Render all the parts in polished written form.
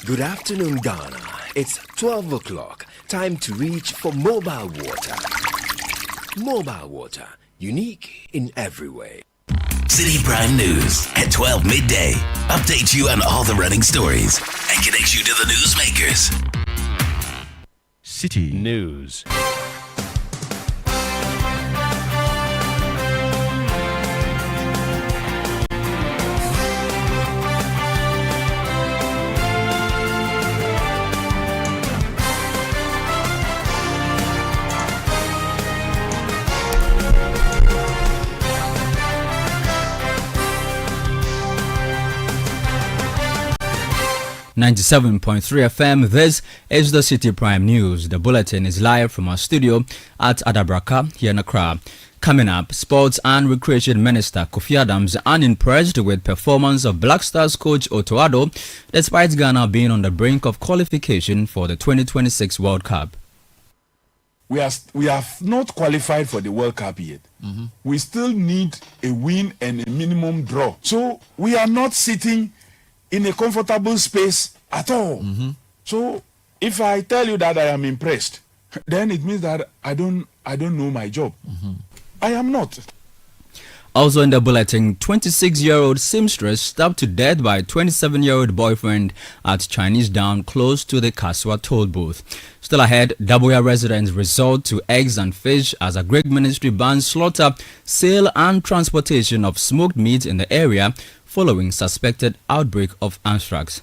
Good afternoon, Ghana. It's 12 o'clock. Time to reach for mobile water. Mobile water, unique in every way. Citi Prime News at 12 midday. Update you on all the running stories and connect you to the newsmakers. Citi News. .3 FM. This is the Citi Prime News. The bulletin is live from our studio at Adabraka here in Accra. Coming up, Sports and Recreation Minister Kofi Adams unimpressed with performance of Black Stars coach Otto Addo, despite Ghana being on the brink of qualification for the 2026 World Cup. We have not qualified for the World Cup yet. We still need a win and a minimum draw. So we are not sitting in a comfortable space at all. So if I tell you that I am impressed, then it means that I don't know my job. I am not. Also in the bulletin, 26-year-old seamstress stabbed to death by 27-year-old boyfriend at Chinese Down close to the Kaswa toll booth. Still ahead, Dabuya residents resort to eggs and fish as a Greek ministry bans slaughter, sale and transportation of smoked meat in the area following suspected outbreak of anthrax.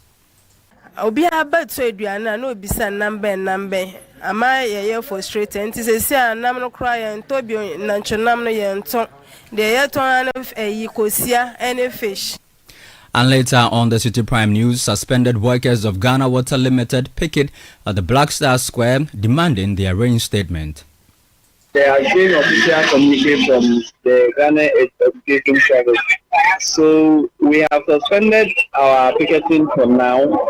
Obi about so aduana no bisa number ama ye frustrated nti se sia nam no kra ye ntobi na nchonam no ye nton de ye ton kosia any fish. And later on the Citi Prime News, suspended workers of Ghana Water Limited picket at the Black Star Square demanding their reinstatement. There are been official communique from the Ghana Education Service. So we have suspended our picketing for now.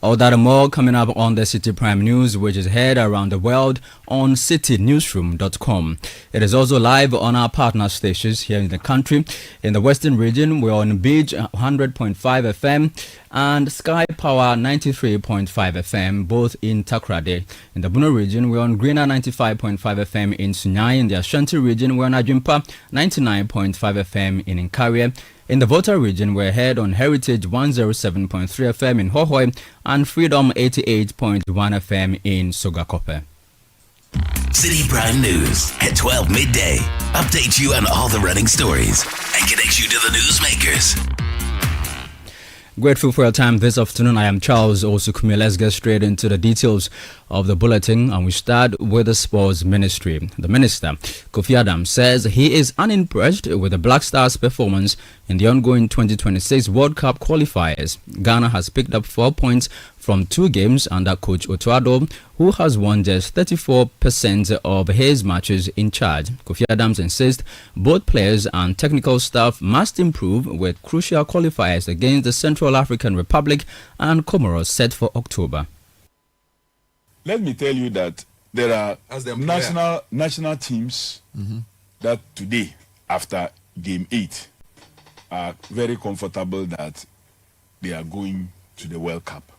All that and more coming up on the Citi Prime News, which is heard around the world on citinewsroom.com. It is also live on our partner stations here in the country. In the Western region, we're on Beach 100.5 FM and Sky Power 93.5 FM, both in Takrade. In the Bono region, we're on Greener 95.5 FM in Sunyai. In the Ashanti region, we're on Ajimpa 99.5 FM in Nkaria. In the Volta region, we're heard on Heritage 107.3 FM in Hohoi and Freedom 88.1 FM in Sogakope. Citi Prime News at 12 midday. Update you on all the running stories and connect you to the newsmakers. Grateful for your time this afternoon. I am Charles Osukumi. Let's get straight into the details of the bulletin, and we start with the Sports Ministry. The Minister, Kofi Adams, says he is unimpressed with the Black Stars' performance in the ongoing 2026 World Cup qualifiers. Ghana has picked up 4 points from 2 games under coach Otto Addo, who has won just 34% of his matches in charge. Kofi Adams insists both players and technical staff must improve with crucial qualifiers against the Central African Republic and Comoros set for October. Let me tell you that there are national teams that today, after game 8, are very comfortable that they are going to the World Cup.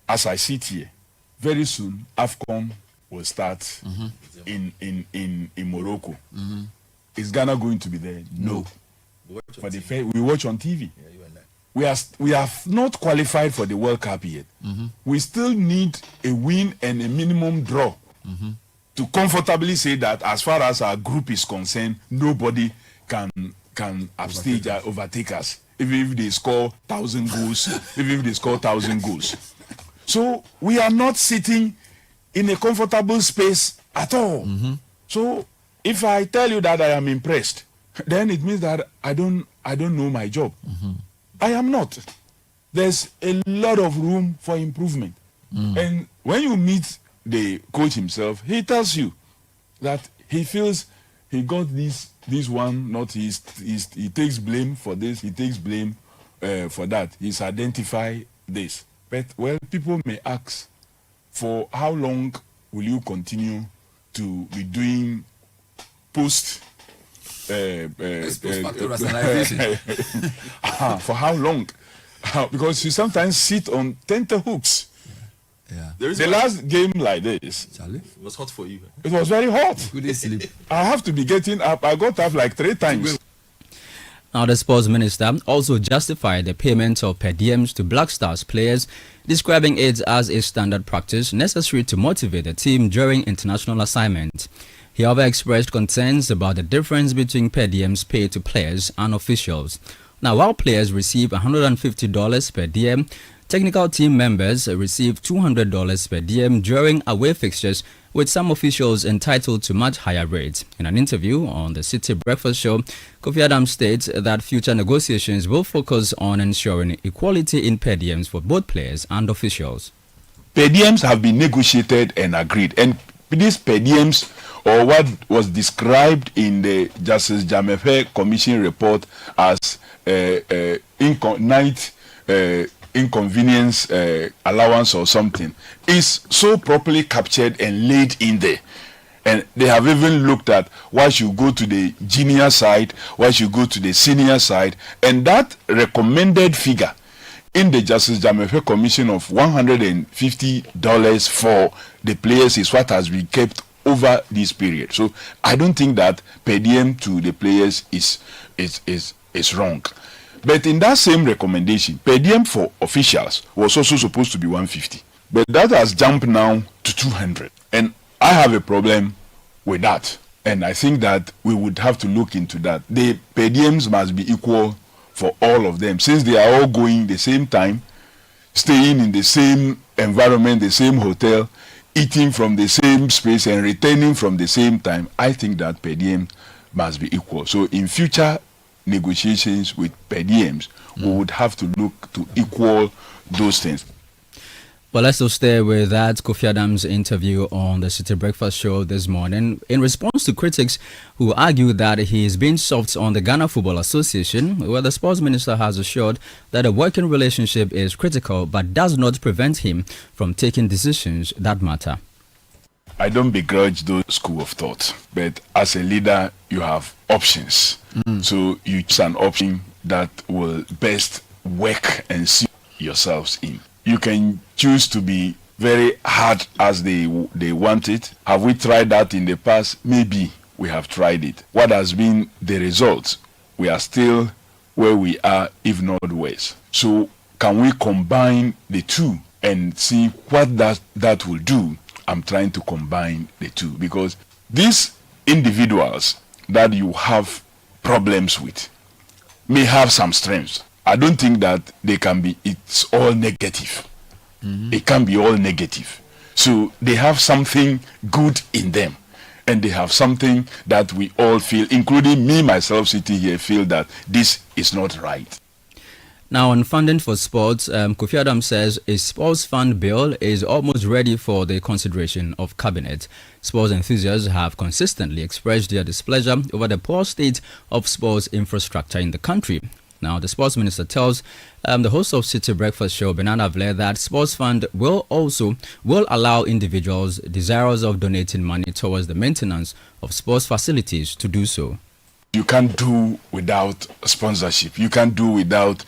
As I sit here, very soon AFCON will start in Morocco. Is Ghana going to be there? No. For we watch on TV. We have not qualified for the World Cup yet. We still need a win and a minimum draw to comfortably say that as far as our group is concerned, nobody can upstage or overtake us. Even if they score 1,000 goals, even if they score 1,000 goals. So we are not sitting in a comfortable space at all. So if I tell you that I am impressed, then it means that I don't know my job. I am not. There's a lot of room for improvement. And when you meet the coach himself, he tells you that he feels he got this one, not he takes blame for this, he takes blame for that. He's identified this. But, well, people may ask, for how long will you continue to be doing post-factor rationalization? for how long? because you sometimes sit on tenterhooks. Yeah. The last game like this, Charlie? It was hot for you. it was very hot. Couldn't sleep. I have to be getting up. I got up like 3 times. Now, the sports minister also justified the payment of per diems to Black Stars players, describing it as a standard practice necessary to motivate the team during international assignment. He however expressed concerns about the difference between per diems paid to players and officials. Now, while players receive $150 per diem, technical team members receive $200 per diem during away fixtures, with some officials entitled to much higher rates. In an interview on the Citi Breakfast Show, Kofi Adams states that future negotiations will focus on ensuring equality in per diems for both players and officials. Per diems have been negotiated and agreed, and these per diems, or what was described in the Justice Jamefe Commission report as inconvenience allowance or something, is so properly captured and laid in there. And they have even looked at why should go to the junior side, why should go to the senior side, and that recommended figure in the Justice Jamefe Commission of $150 for the players is what has been kept over this period. So I don't think that per diem to the players is wrong. But in that same recommendation, per diem for officials was also supposed to be 150. But that has jumped now to 200. And I have a problem with that. And I think that we would have to look into that. The per diems must be equal for all of them. Since they are all going the same time, staying in the same environment, the same hotel, eating from the same space and returning from the same time, I think that per diem must be equal. So in future negotiations with per diems, we would have to look to equal those things. Well, let's still stay with that Kofi Adams interview on the Citi Breakfast Show this morning. In response to critics who argue that he is being soft on the Ghana Football Association, where the sports minister has assured that a working relationship is critical but does not prevent him from taking decisions that matter. I don't begrudge those school of thought, but as a leader, you have options. So you choose an option that will best work and suit yourselves in. You can choose to be very hard as they want it. Have we tried that in the past? Maybe we have tried it. What has been the result? We are still where we are, if not worse. So can we combine the two and see what that will do? I'm trying to combine the two, because these individuals that you have problems with may have some strengths. I don't think that it's all negative. It can be all negative. So they have something good in them, and they have something that we all feel, including me, myself, sitting here, feel that this is not right. Now, on funding for sports, Kofi Adams says a sports fund bill is almost ready for the consideration of cabinet. Sports enthusiasts have consistently expressed their displeasure over the poor state of sports infrastructure in the country. Now, the sports minister tells the host of Citi Breakfast Show, Bernard Avle, that sports fund will allow individuals desirous of donating money towards the maintenance of sports facilities to do so. You can't do without sponsorship. You can't do without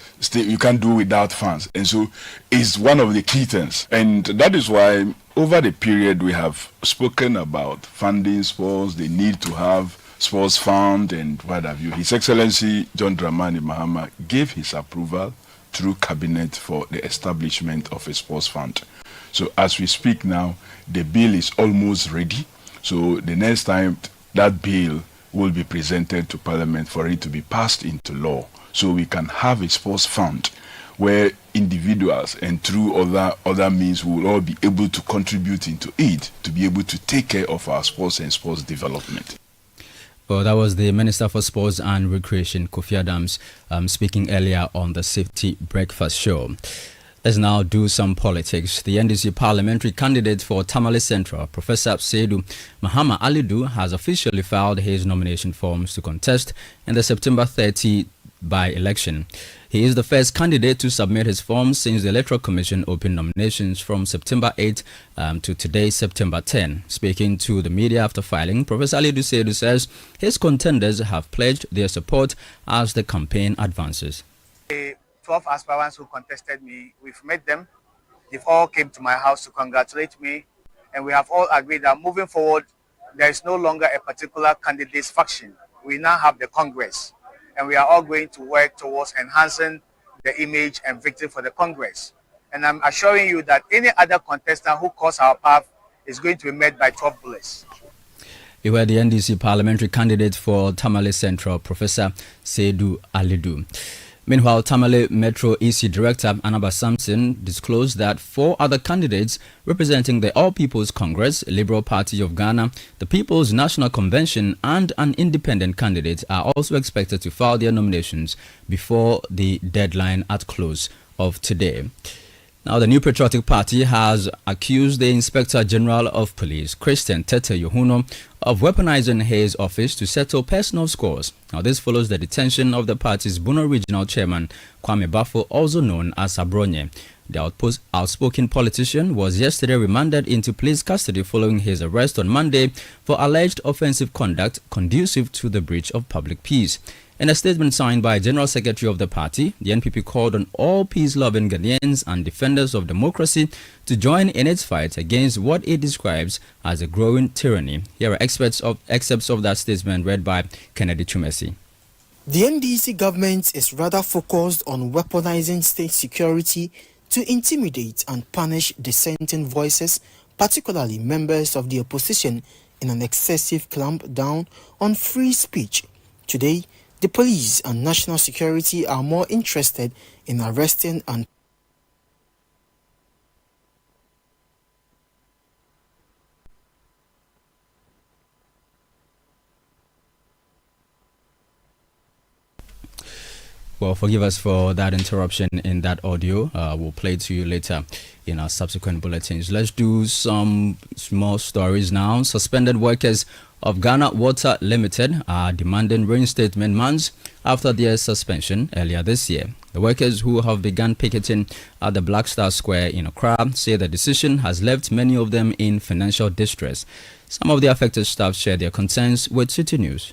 funds. And so it's one of the key things. And that is why over the period we have spoken about funding sports, the need to have sports fund and what have you. His Excellency John Dramani Mahama gave his approval through cabinet for the establishment of a sports fund. So as we speak now, the bill is almost ready. So the next time that bill will be presented to Parliament for it to be passed into law, so we can have a sports fund where individuals and through other means will all be able to contribute into it to be able to take care of our sports and sports development. Well, that was the Minister for Sports and Recreation, Kofi Adams, speaking earlier on the Citi Breakfast Show. Let's now do some politics. The NDC parliamentary candidate for Tamale Central, Professor Seidu Mahama Alidu, has officially filed his nomination forms to contest in the September 30 by-election. He is the first candidate to submit his forms since the Electoral Commission opened nominations from September 8 to today, September 10. Speaking to the media after filing, Professor Alidu Seidu says his contenders have pledged their support as the campaign advances. 12 aspirants who contested me. We've met them. They've all came to my house to congratulate me. And we have all agreed that moving forward, there is no longer a particular candidate's faction. We now have the Congress. And we are all going to work towards enhancing the image and victory for the Congress. And I'm assuring you that any other contestant who cross our path is going to be met by 12 bullets. You were the NDC parliamentary candidate for Tamale Central, Professor Seydou Alidou. Meanwhile, Tamale Metro EC Director Annaba Sampson disclosed that 4 other candidates representing the All People's Congress, Liberal Party of Ghana, the People's National Convention and an independent candidate are also expected to file their nominations before the deadline at close of today. Now, the New Patriotic Party has accused the Inspector General of Police, Christian Tete Yohuno, of weaponizing his office to settle personal scores. Now, this follows the detention of the party's Bono Regional Chairman, Kwame Bafo, also known as Abronye. The outspoken politician was yesterday remanded into police custody following his arrest on Monday for alleged offensive conduct conducive to the breach of public peace. In a statement signed by General Secretary of the party, the NPP called on all peace-loving Ghanaians and defenders of democracy to join in its fight against what it describes as a growing tyranny. Here are excerpts of that statement read by Kennedy Chumesi. The NDC government is rather focused on weaponizing state security to intimidate and punish dissenting voices, particularly members of the opposition, in an excessive clampdown on free speech. Today, the police and national security are more interested in arresting and Well, forgive us for that interruption in that audio. We'll play it to you later in our subsequent bulletins. Let's do some small stories now. Suspended workers of Ghana Water Limited are demanding reinstatement months after their suspension earlier this year. The workers who have begun picketing at the Black Star Square in Accra say the decision has left many of them in financial distress. Some of the affected staff share their concerns with Citi News.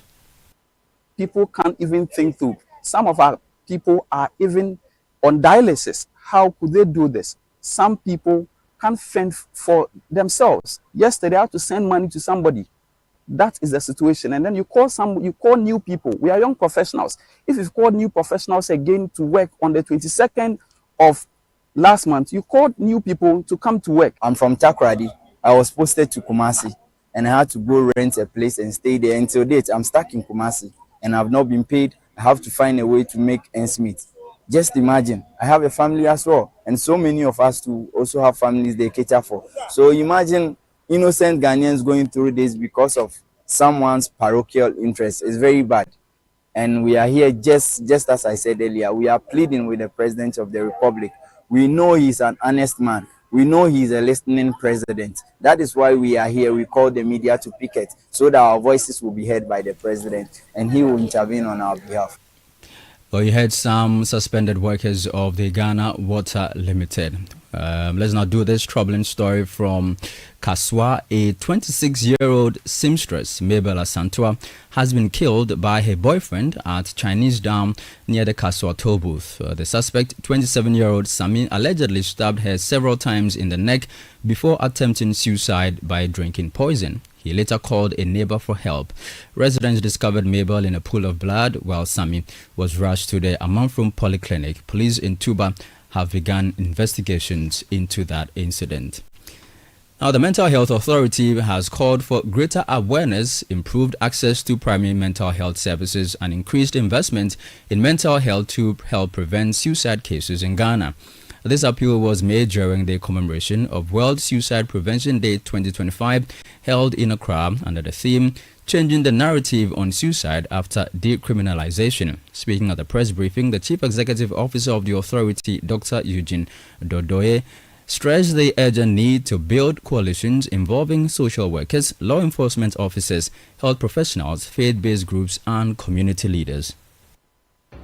People can't even think through. Some of our people are even on dialysis. How could they do this? Some people can't fend for themselves. Yesterday, I had to send money to somebody. That is the situation. And then you call new people. We are young professionals. If you call new professionals again to work on the 22nd of last month, you called new people to come to work. I'm from Takoradi. I was posted to Kumasi and I had to go rent a place and stay there until date. I'm stuck in Kumasi and I've not been paid. I have to find a way to make ends meet. Just imagine, I have a family as well, and so many of us too also have families they cater for. So imagine innocent Ghanaians going through this because of someone's parochial interest. It's very bad. And we are here just as I said earlier, we are pleading with the President of the Republic. We know he's an honest man. We know he's a listening president. That is why we are here. We call the media to picket so that our voices will be heard by the president and he will intervene on our behalf. Well, you heard some suspended workers of the Ghana Water Limited. Let's now do this troubling story from Kaswa. A 26-year-old seamstress, Mabel Asantua, has been killed by her boyfriend at Chinese Dam near the Kaswa toll booth. The suspect, 27-year-old Sami, allegedly stabbed her several times in the neck before attempting suicide by drinking poison. He later called a neighbor for help. Residents discovered Mabel in a pool of blood while Sami was rushed to the Amanfrom Polyclinic. Police in Tuba have begun investigations into that incident. Now, the Mental Health Authority has called for greater awareness, improved access to primary mental health services, and increased investment in mental health to help prevent suicide cases in Ghana. This appeal was made during the commemoration of World Suicide Prevention Day 2025 held in Accra under the theme Changing the Narrative on Suicide After Decriminalization. Speaking at the press briefing, the Chief Executive Officer of the authority, Dr. Eugene Dodoye, stressed the urgent need to build coalitions involving social workers, law enforcement officers, health professionals, faith-based groups, and community leaders.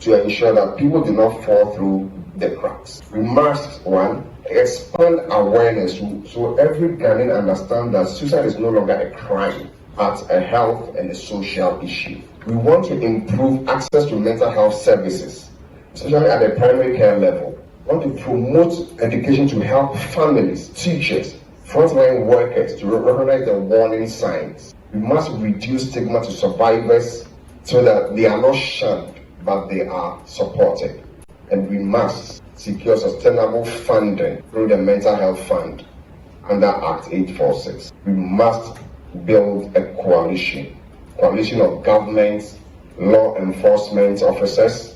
To ensure that people do not fall through the cracks. We must, one, expand awareness so every Ghanaian understands that suicide is no longer a crime, but a health and a social issue. We want to improve access to mental health services especially at the primary care level. We want to promote education to help families, teachers, frontline workers to recognize the warning signs. We must reduce stigma to survivors so that they are not shunned, but they are supported. And we must secure sustainable funding through the Mental Health Fund under Act 846. We must build a coalition of governments, law enforcement officers,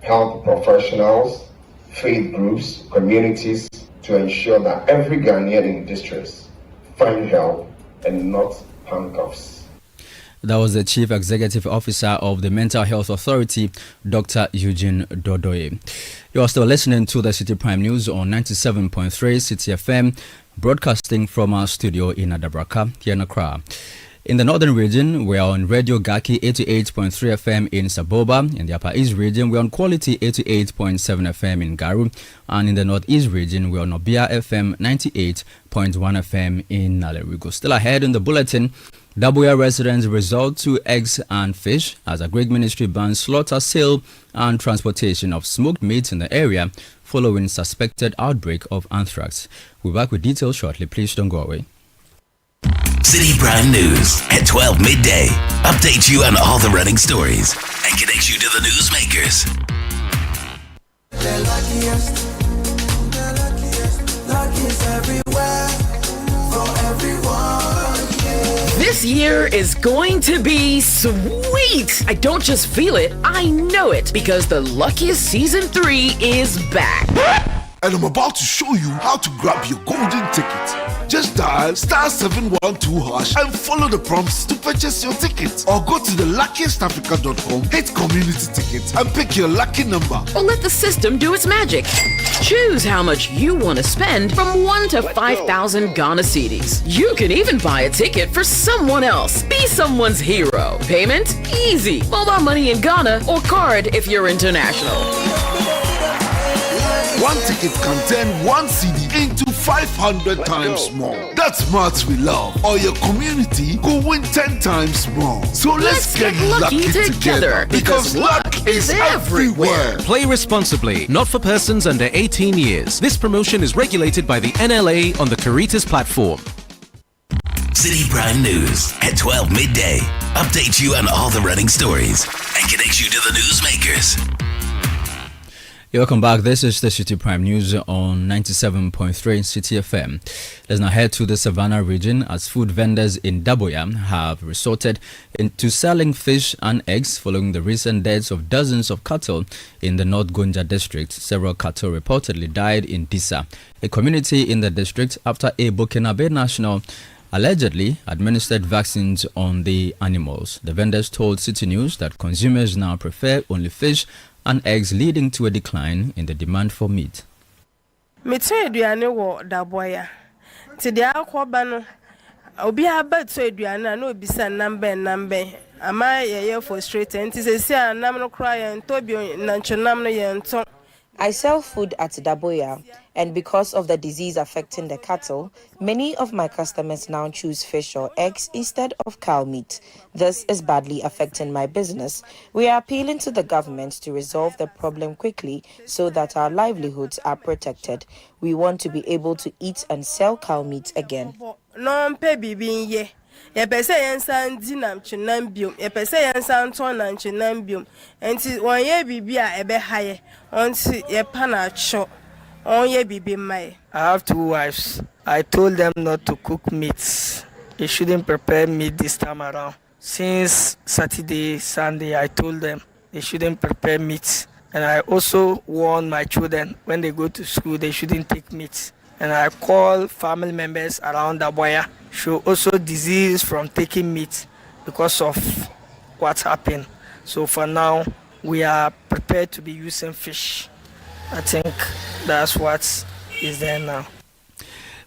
health professionals, faith groups, communities, to ensure that every Ghanaian in distress find help and not handcuffs. That was the Chief Executive Officer of the Mental Health Authority, Dr. Eugene Dodoye. You are still listening to the City Prime News on 97.3 Citi FM, broadcasting from our studio in Adabraka, here in Accra. In the northern region, we are on Radio Gaki 88.3 FM in Saboba. In the Upper East region, we are on Quality 88.7 FM in Garu. And in the Northeast region, we are on Obia FM 98.1 FM in Nalerigo. Still ahead in the bulletin, Dabuya residents resort to eggs and fish as a Greek ministry bans slaughter, sale and transportation of smoked meat in the area following suspected outbreak of anthrax. We'll be back with details shortly. Please don't go away. City Prime News at 12 midday. Update you on all the running stories and connect you to the newsmakers. Luckiest everywhere for everyone. This year is going to be sweet. I don't just feel it, I know it, because the Luckiest Season 3 is back. And I'm about to show you how to grab your golden ticket. Just dial *712# and follow the prompts to purchase your ticket. Or go to theluckiestafrica.com, hit community tickets and pick your lucky number. Or let the system do its magic. Choose how much you want to spend from 1 to 5,000 Ghana cedis. You can even buy a ticket for someone else. Be someone's hero. Payment? Easy. Mobile money in Ghana or card if you're international. One ticket can turn 1 CD into 500 times more. That's maths we love. Or your community could win 10 times more. So let's get lucky together because luck is everywhere. Play responsibly, not for persons under 18 years. This promotion is regulated by the NLA on the Caritas platform. City Prime News at 12 midday. Update you on all the running stories and connect you to the newsmakers. Welcome back. This is the City Prime News on 97.3 Citi FM. Let's now head to the Savannah region as food vendors in Daboya have resorted into selling fish and eggs following the recent deaths of dozens of cattle in the North Gonja district. Several cattle reportedly died in Disa, a community in the district, after a Burkinabe national allegedly administered vaccines on the animals. The vendors told City News that consumers now prefer only fish and eggs, leading to a decline in the demand for meat. Metre aduane wo Daboya. Ti dia akoba no obi aba to aduane na obisa nambe ama ye frustrated nti se se anam no kra ye ntobi na nchonam no ye nto. I sell food at Daboya, and because of the disease affecting the cattle, many of my customers now choose fish or eggs instead of cow meat. This is badly affecting my business. We are appealing to the government to resolve the problem quickly so that our livelihoods are protected. We want to be able to eat and sell cow meat again. No bibi ye. Ye pese yensan dinam chinam biom. Ye pese yensan ton nan chinam biom. Enti won ye bibi a ebe haye. Onti ye pana cho. On ye bibi mai. I have 2 wives. I told them not to cook meat. They shouldn't prepare meat this time around. Since Saturday, Sunday, I told them they shouldn't prepare meat. And I also warn my children when they go to school, they shouldn't take meat. And I call family members around Daboya should also desist from taking meat because of what happened. So for now, we are prepared to be using fish. I think that's what is there now.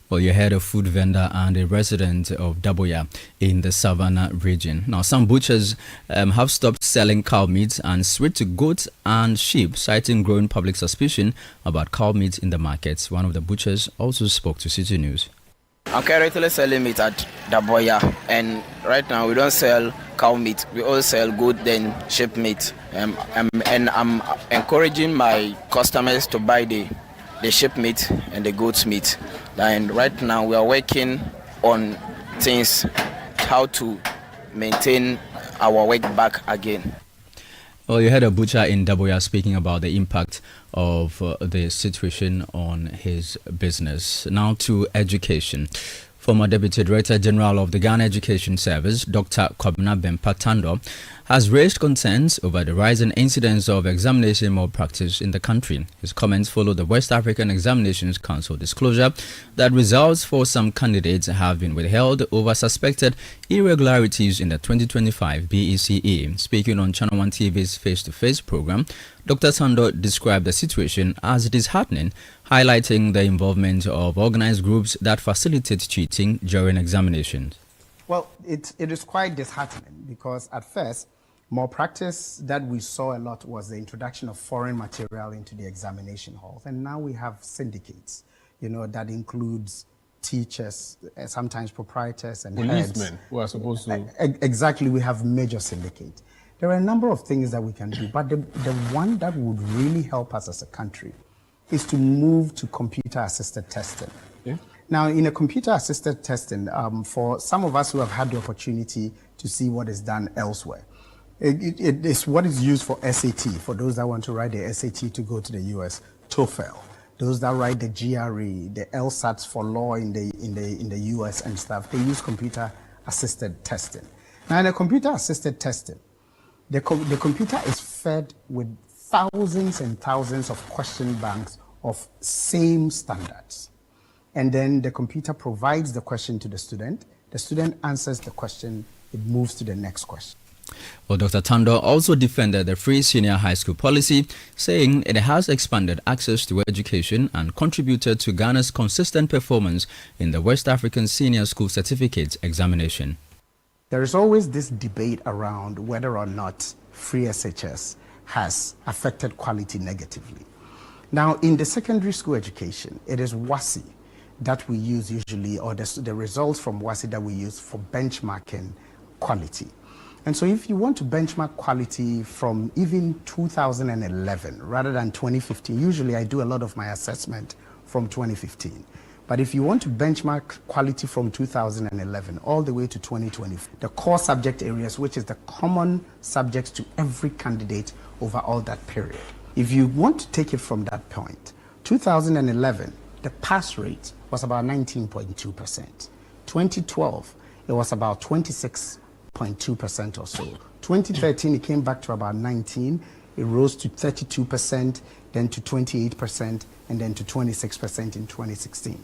Well, you heard a food vendor and a resident of Daboya in the Savannah region. Now, some butchers have stopped selling cow meat and switched to goats and sheep, citing growing public suspicion about cow meat in the markets. One of the butchers also spoke to City News. I'm currently selling meat at Daboya, and right now we don't sell cow meat. We all sell goat and sheep meat. And I'm encouraging my customers to buy the sheep meat and the goat meat. And right now we are working on things, how to maintain our work back again. Well, you heard a butcher in Daboya speaking about the impact of the situation on his business. Now to education. Former Deputy Director General of the Ghana Education Service, Dr. Kwabena Bempah-Tando, has raised concerns over the rising incidence of examination malpractice in the country. His comments follow the West African Examinations Council disclosure that results for some candidates have been withheld over suspected irregularities in the 2025 BECE. Speaking on Channel 1 TV's face-to-face program, Dr. Tando described the situation as disheartening, highlighting the involvement of organized groups that facilitate cheating during examinations. Well, it is quite disheartening because at first, malpractice that we saw a lot was the introduction of foreign material into the examination halls. And now we have syndicates, that includes teachers, sometimes proprietors and policemen who are supposed to... Exactly, we have major syndicate. There are a number of things that we can do, but the one that would really help us as a country is to move to computer-assisted testing. Yeah. Now, in a computer-assisted testing, for some of us who have had the opportunity to see what is done elsewhere, it is what is used for SAT, for those that want to write the SAT to go to the US, TOEFL, those that write the GRE, the LSATs for law in the US and stuff, they use computer-assisted testing. Now, in a computer-assisted testing, the computer is fed with thousands and thousands of question banks of same standards. And then the computer provides the question to the student answers the question, it moves to the next question. Well, Dr. Tando also defended the free senior high school policy, saying it has expanded access to education and contributed to Ghana's consistent performance in the West African Senior School Certificate examination. There is always this debate around whether or not free SHS has affected quality negatively. Now, in the secondary school education, it is WASI that we use usually, or the results from WASI that we use for benchmarking quality. And so if you want to benchmark quality from even 2011 rather than 2015, usually I do a lot of my assessment from 2015. But if you want to benchmark quality from 2011 all the way to 2020, the core subject areas, which is the common subjects to every candidate over all that period. If you want to take it from that point, 2011, the pass rate was about 19.2%. 2012, it was about 26.2% or so. 2013, it came back to about 19. It rose to 32%, then to 28%, and then to 26% in 2016.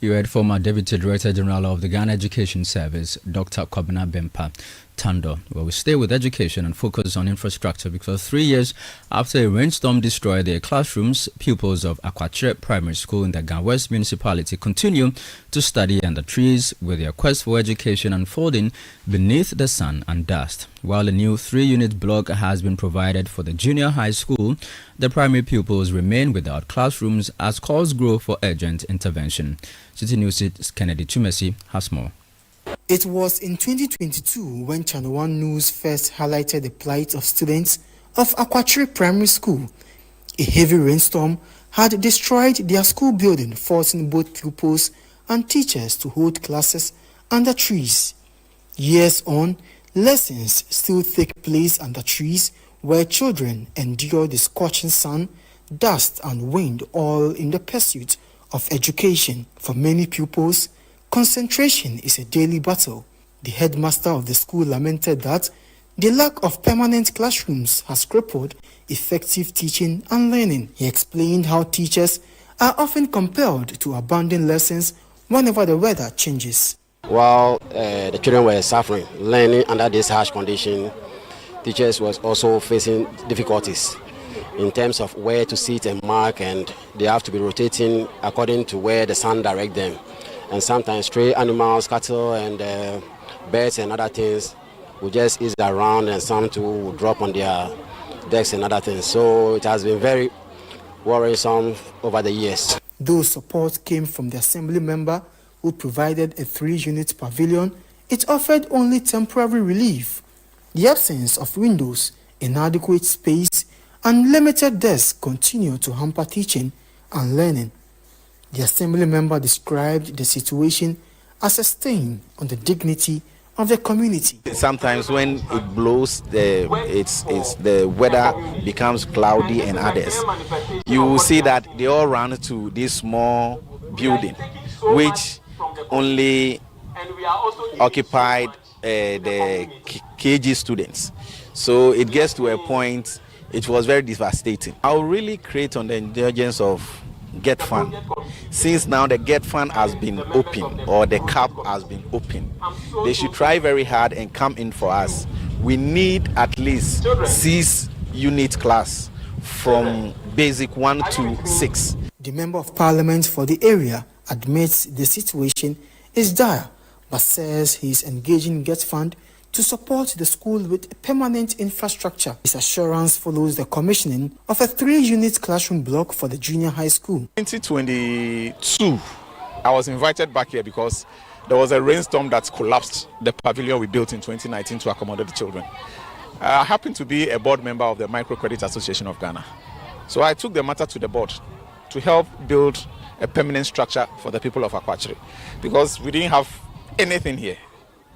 You heard former Deputy Director General of the Ghana Education Service, Dr. Kwabena Bempah-Tando. Well, we stay with education and focus on infrastructure because 3 years after a rainstorm destroyed their classrooms, pupils of Akwatre Primary School in the Ghana West Municipality continue to study under trees with their quest for education unfolding beneath the sun and dust. While a new 3-unit block has been provided for the junior high school, the primary pupils remain without classrooms as calls grow for urgent intervention. Citi News' Kennedy Chumesi has more. It was in 2022 when Channel 1 News first highlighted the plight of students of Akwatre Primary School. A heavy rainstorm had destroyed their school building, forcing both pupils and teachers to hold classes under trees. Years on, lessons still take place under trees where children endure the scorching sun, dust and wind, all in the pursuit of education. For many pupils, concentration is a daily battle. The headmaster of the school lamented that the lack of permanent classrooms has crippled effective teaching and learning. He explained how teachers are often compelled to abandon lessons whenever the weather changes. While the children were suffering, learning under this harsh condition, teachers was also facing difficulties in terms of where to sit and mark, and they have to be rotating according to where the sun directs them. And sometimes stray animals, cattle and birds and other things will just ease around, and some too will drop on their decks and other things. So it has been very worrisome over the years. Though support came from the assembly member who provided a 3-unit pavilion, it offered only temporary relief. The absence of windows, inadequate space, and limited desks continue to hamper teaching and learning. The assembly member described the situation as a stain on the dignity of the community. Sometimes when it blows, the weather becomes cloudy and others. You will see that they all run to this small building, which only occupied the KG students. So it gets to a point, it was very devastating. I will really create on the indulgence of Get Fund. Since now the Get Fund has been open, or the cap has been open, they should try very hard and come in for us. We need at least 6-unit class from basic 1 to 6. The Member of Parliament for the area admits the situation is dire, but says he is engaging Get Fund to support the school with permanent infrastructure. His assurance follows the commissioning of a 3-unit classroom block for the junior high school. In 2022, I was invited back here because there was a rainstorm that collapsed the pavilion we built in 2019 to accommodate the children. I happen to be a board member of the Microcredit Association of Ghana. So I took the matter to the board to help build a permanent structure for the people of Akwachiri, because we didn't have anything here.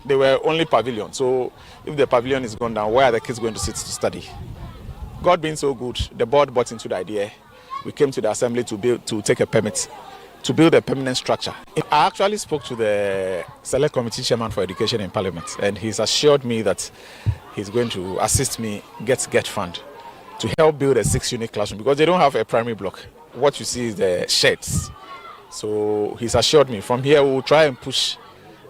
They were only pavilions. So if the pavilion is gone down, where are the kids going to sit to study? God being so good, the board bought into the idea. We came to the assembly to take a permit to build a permanent structure. I actually spoke to the Select Committee Chairman for Education in Parliament, and he's assured me that he's going to assist me get Fund to help build a 6-unit classroom, because they don't have a primary block. What you see is the sheds. So he's assured me from here we'll try and push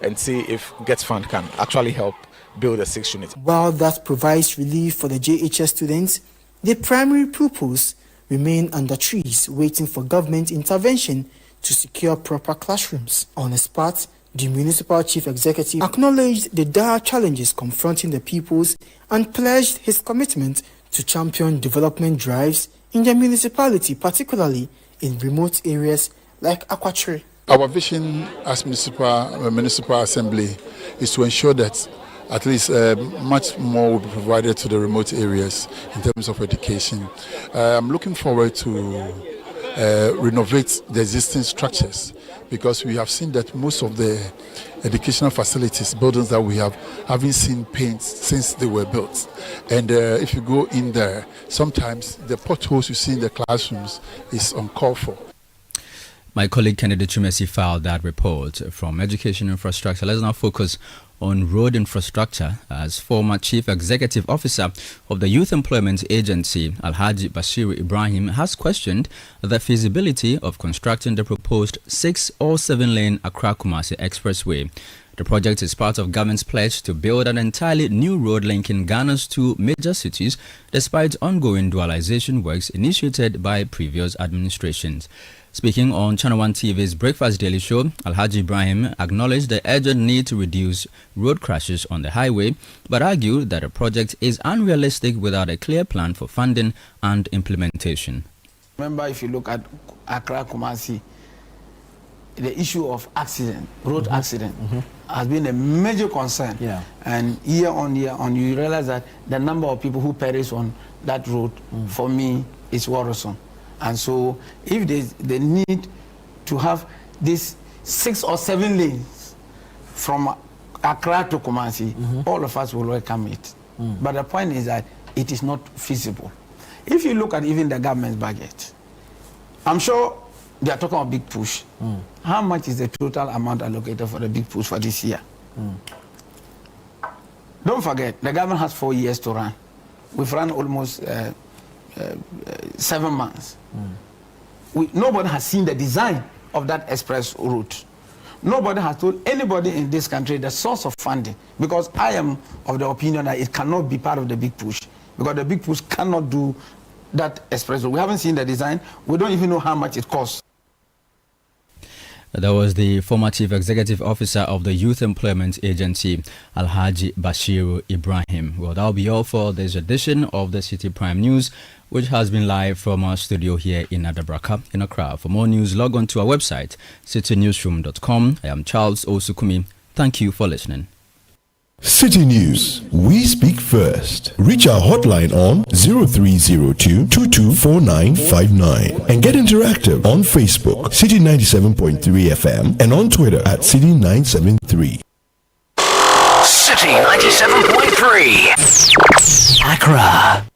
and see if Get Fund can actually help build a 6-unit. While that provides relief for the JHS students, the primary pupils remain under trees waiting for government intervention to secure proper classrooms. On his part, the municipal chief executive acknowledged the dire challenges confronting the pupils and pledged his commitment to champion development drives in the municipality, particularly in remote areas like Akwachiri. Our vision as municipal assembly is to ensure that at least much more will be provided to the remote areas in terms of education. I'm looking forward to renovate the existing structures, because we have seen that most of the educational facilities, buildings that we haven't seen paint since they were built. And if you go in there, sometimes the potholes you see in the classrooms is uncalled for. My colleague Kennedy Chumesi filed that report from Education Infrastructure. Let's now focus on road infrastructure, as former Chief Executive Officer of the Youth Employment Agency, Alhaji Bashir Ibrahim, has questioned the feasibility of constructing the proposed 6 or 7-lane Accra-Kumasi Expressway. The project is part of government's pledge to build an entirely new road linking Ghana's 2 major cities, despite ongoing dualization works initiated by previous administrations. Speaking on Channel 1 TV's Breakfast Daily Show, Alhaji Ibrahim acknowledged the urgent need to reduce road crashes on the highway, but argued that the project is unrealistic without a clear plan for funding and implementation. Remember, if you look at Accra Kumasi, the issue of accident, road accident, has been a major concern. And year on, you realize that the number of people who perish on that road, for me, is worrisome. And so if they need to have these 6 or 7 lanes from Accra to Kumasi, all of us will welcome it. But the point is that it is not feasible. If you look at even the government's budget, I'm sure they are talking about big push. How much is the total amount allocated for the big push for this year? Don't forget, the government has 4 years to run. We've run almost 7 months. Nobody has seen the design of that express route. Nobody has told anybody in this country the source of funding, because I am of the opinion that it cannot be part of the big push, because the big push cannot do that express route. We haven't seen the design. We don't even know how much it costs. That was the former Chief Executive Officer of the Youth Employment Agency, Alhaji Bashiru Ibrahim. Well, that'll be all for this edition of the City Prime News, which has been live from our studio here in Adabraka, in Accra. For more news, log on to our website, citynewsroom.com. I am Charles Osukumi. Thank you for listening. City News, we speak first. Reach our hotline on 0302 224959 and get interactive on Facebook, City 97.3 FM, and on Twitter at City 973. City 97.3 Accra.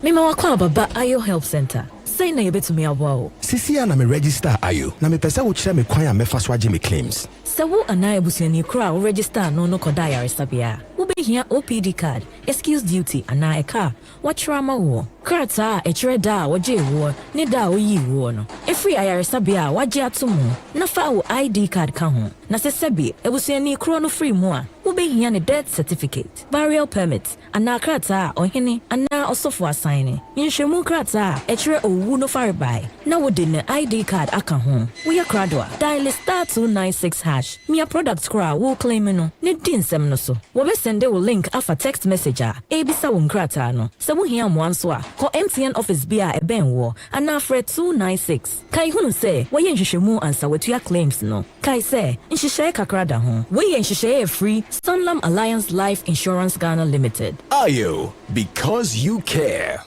Mima wakwa baba Ayo Health Center. Say na yebe to me awo. Sisi na me register Ayo. Na me pesa wo kire me kwan ya me fa so age me claims. Sewo ana ebusiani kura wo register no koda yaresabia. Wo be hia OPD card, excuse duty ana eka. Wachirama wo. Krata echere da wo je wo, ne da oyi wo no. Every ayaresabia waje atomo. Na fa wo ID card ka ho. Na sesebi ebusiani kura no free mo a. Wo be hia ne death certificate, burial permit, ana krata ohene ana osofo assign. Yinhwemu krata echere owu no fare by. Na wo de ne ID card aka ho. Wo ya kradwa. Dial *296#. Mia products kra wo claim no. Ne din sem no so. Wo be send wo link afa text message a. Ebisa wo krata no. Se wo hia mo anso a. Ko MTN office bia eben wo. Ana fre 296. Kai hunu se wo ye nhwehwemu ansa wetua claims no. Kai se nhwehwe kakrada ho. Wo ye nhwehwe free Sunlam Alliance Life Insurance Ghana Limited. Ayo, because you care.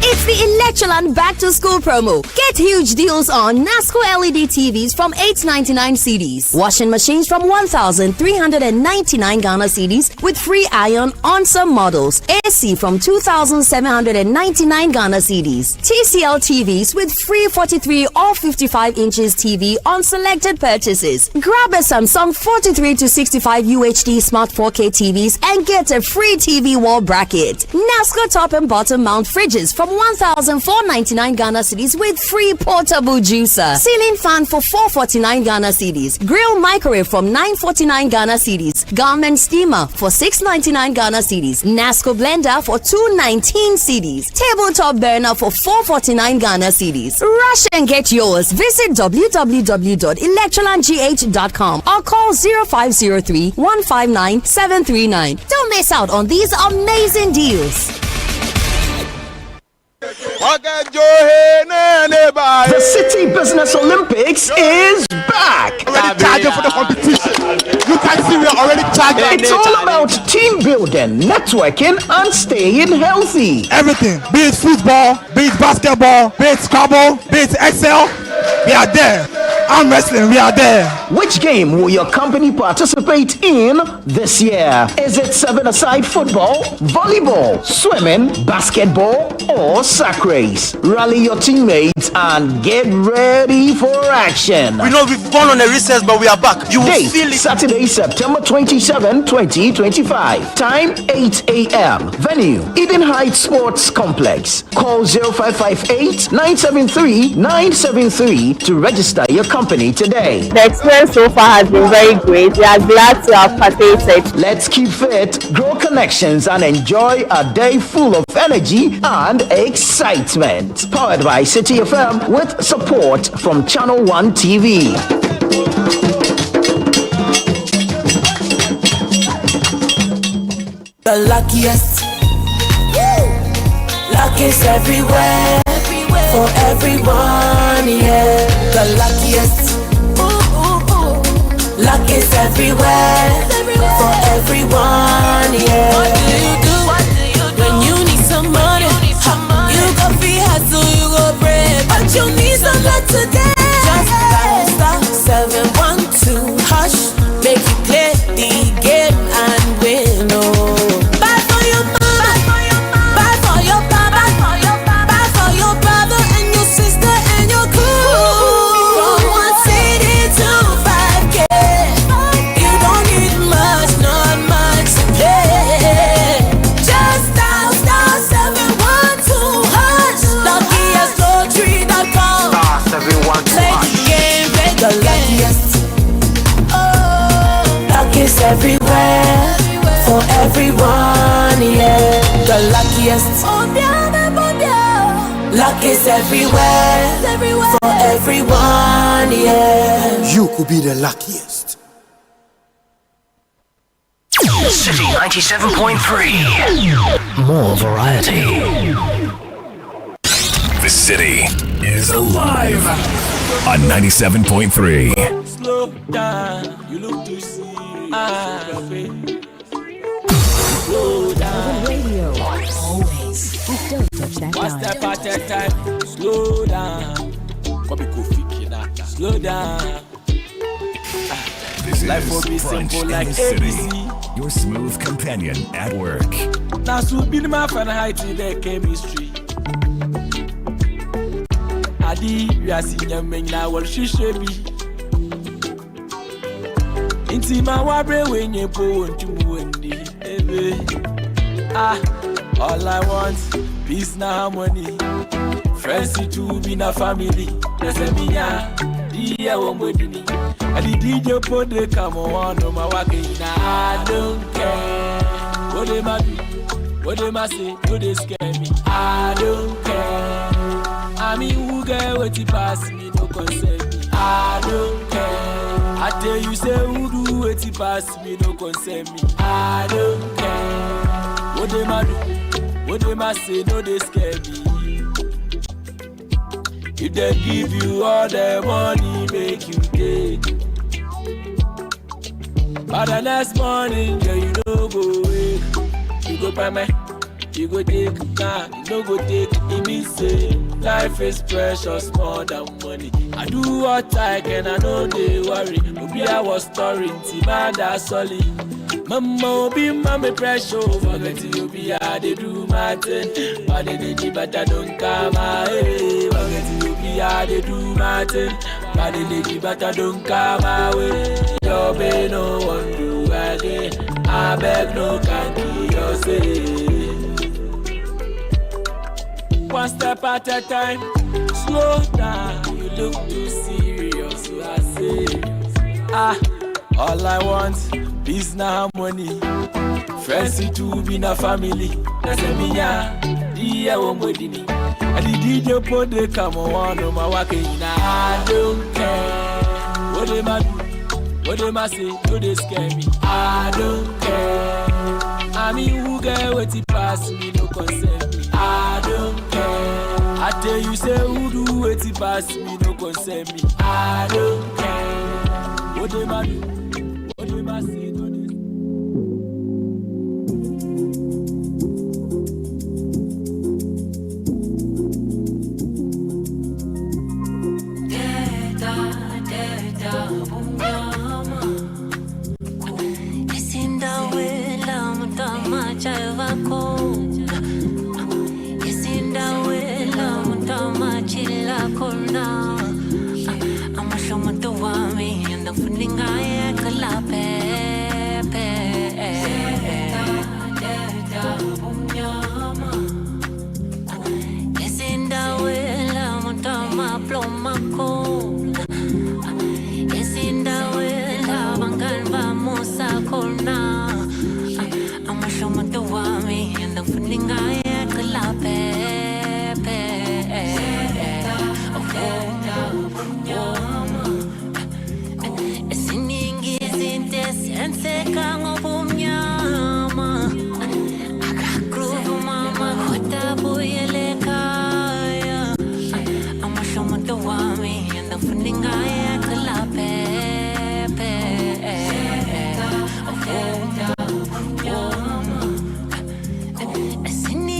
It's the Electroland Back to School promo. Get huge deals on NASCO LED TVs from 899 cedis, washing machines from 1,399 Ghana cedis with free iron on some models, AC from 2,799 Ghana cedis, TCL TVs with free 43 or 55 inches TV on selected purchases. Grab a Samsung 43 to 65 UHD Smart 4K TVs and get a free TV wall bracket. NASCO top and bottom mount fridges from 1,499 Ghana cedis with free portable juicer. Ceiling fan for 449 Ghana cedis. Grill microwave from 949 Ghana cedis. Garment steamer for 699 Ghana cedis. NASCO blender for 219 cedis. Tabletop burner for 449 Ghana cedis. Rush and get yours. Visit www.electrolandgh.com or call 0503 159 739. Don't miss out on these amazing deals. The City Business Olympics is back. Already charging for the competition. You can see we are already charging. It's all about team building, networking, and staying healthy. Everything, be it football, be it basketball, be it Scrabble, be it Excel, we are there. Arm wrestling, we are there. Which game will your company participate in this year? Is it 7-a-side football, volleyball, swimming, basketball, or sack race? Rally your teammates and get ready for action. We know we've gone on a recess, but we are back. You will feel it. Saturday, September 27, 2025. Time 8 a.m. Venue, Eden Heights Sports Complex. Call 0558 973 973 to register your company today. The experience so far has been very great. We are glad to have participated. Let's keep fit, grow connections, and enjoy a day full of energy and excitement. Powered by City FM with support from Channel 1 TV. The luckiest. Luck is everywhere. For everyone, yeah. The luckiest. Luck is everywhere. For everyone, yeah. What do you do? When you need some money? You go free hustle, you go pray, but you need some luck today. Just dial *712 hash, make you play the game and win. Oh. Buy for your mama, buy for your papa, buy for your brother and your sister and your crew. From 1 city to 5K, you don't need much, not much to play. Just dial *712 hash, luckiestlottery.com. Play the game, play the luckiest. Luck is everywhere, for everyone, yeah. The luckiest. Luck is everywhere, for everyone, yeah. You could be the luckiest. City 97.3. More variety. The city is alive on 97.3. Slow down, you look too serious. Slow down. Radio. Always. Don't touch that One dial. step at a time. Slow down. Slow down. This Life will be is Brunch simple in like the City. ABC. Your smooth companion at work. Now, so be my fan high to the chemistry. Adi, we are seeing your men now. What she should be. Inti my wabre when you go to Wendy. All I want, peace na harmony. Friends to be na family. That's a miya, dear woman. And the DJ put the come on, no my walking. I don't care. What they might do, what they might say, do they scare me? I don't care. I mean, who get what he pass me, no concern me. I don't care. I tell you, say, who do what he pass me, no concern me. I don't care. What they might do, what they might say, no they scare me. If they give you all the money, make you take. But the next morning, yeah, you no go away. You go buy me, you go take, nah, you no go take. It means say, life is precious more than money. I do what I can, I know they worry. Maybe I was storing, Timada solid. Mama be mommy pressure, forget you be how they do my thing. But they did but I don't come my way. Forget you be how they do my thing. But they did but I don't come my way. Your baby no one do again. I beg no can keep your say. One step at a time, slow down. You look too serious, so I say. All I want. Peace na harmony. Friends to be na family. That's a miya, dear woman. And the DJ put the come on, no my walking. I don't care. What they might do, what they might say, do they scare me? I don't care. I mean, who get what he pass me, no concern me. I don't care. I tell you, say, who do what he pass me, no concern me. I don't care. What they might do, what they might say. Sini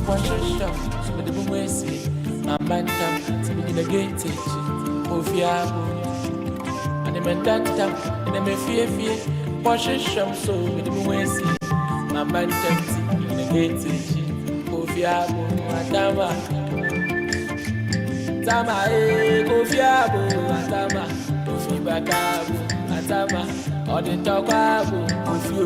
Washington, so the boom see, my man tam, to be the gate, Ofiabo, and the man tam, and the Mefia, Washington, so the boom see, my man tam, to be the gate, Ofiabo, Atama, Tama, Ofiabo, Atama, Ofibakabu, Atama, or the Tokabu, Ofi.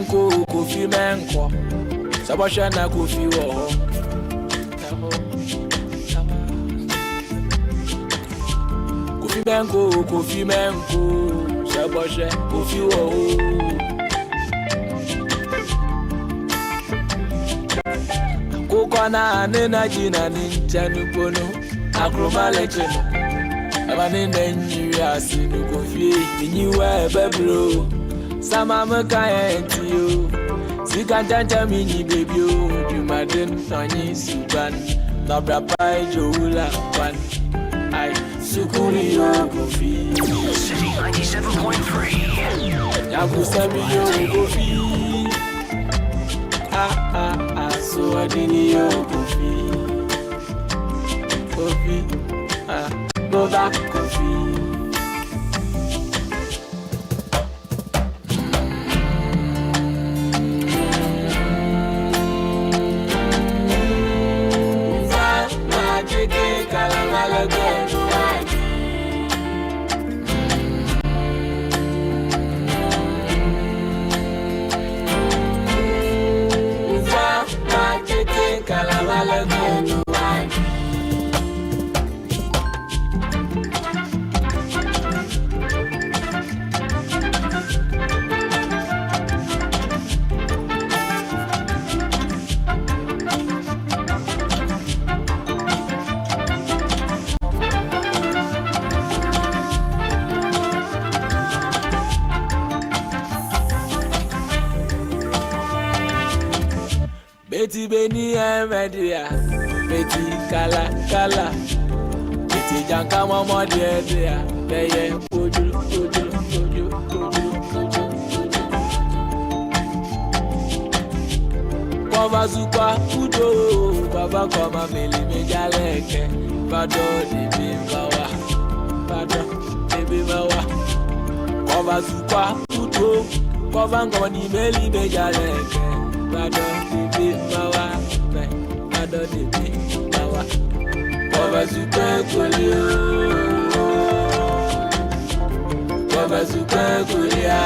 Kofi menko, Sabashana Kofi wo. Kofi menko, Sabasha Kofi wo. Kokona nena jina ninchanu pono, akroma lecheno. Abane nenyu asinu Kofi, minyiwa beblo. Sama makaenti yo, sikantanta mini baby yo, du madin nani suban, nabra pai joula pan, ay sukuri yo Kofi. City 97.3. Yaku sami yo Kofi. So adini yo Kofi. Kofi, go back Kofi. Betty Beni Media, Betty Kala Kala, Betty Janka Mama dear, they Puju. Baba Zupa, Pujo, Baba Koma Meli Mejaleke, Bado de Bimawa, Bado de Bimawa, Baba Zupa, Pujo, Baba Koni Meli Mejaleke. Bado de Mawa, Bado de Mawa, Baba Super Coolio, Baba Super Coolia.